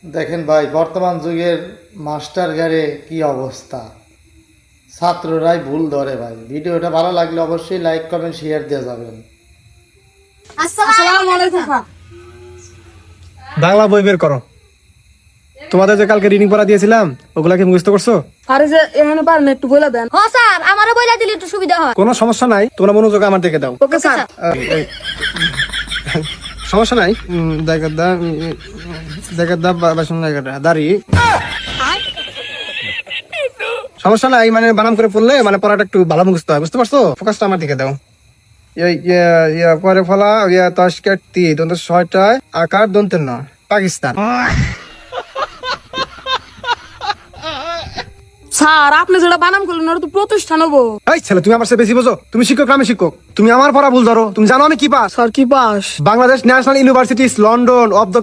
দেখেন ভাই, বর্তমান যুগের মাস্টার গারে কি অবস্থা, ছাত্ররাই ভুল ধরে ভাই। ভিডিওটা ভালো লাগলে অবশ্যই লাইক কমেন্ট শেয়ার দিয়ে যাবেন। আসসালামু আলাইকুম। বাংলা বই বের করো। তোমাদের যে কালকে রিডিং পড়া দিয়েছিলাম ওগুলা কি মুখস্থ করছো? আরে যে এখানে পারেন একটু বলে দেন। হ স্যার, আমারও বইলা দিলে একটু সুবিধা হয়। কোনো সমস্যা নাই, তোমরা মনোযোগ আমার দিকে দাও। Okay sir. সমস্যা নাই। দাঁড়ি সমস্যা নাই, মানে বানাম করে পড়লে মানে পড়াটা একটু ভালো মুখস্থ হয়, বুঝতে পারছো? ফোকাসটা আমার দিকে দাও। পরে ফলা তস্কের তি দন্ত ৬টায় আকার দন্তের ন পাকিস্তান। স্যার আপনি যেটা বানাম করলেন ওটা তো প্রতিষ্ঠান হবো। এই ছেলে, তুমি আমার চেয়ে বেশি বোঝো। তুমি শিক্ষক, আমি শিক্ষক। তুমি আমার পড়া ভুল ধরো। তুমি জানো আমি কি পাস? স্যার কি pass? Bangladesh national university London of the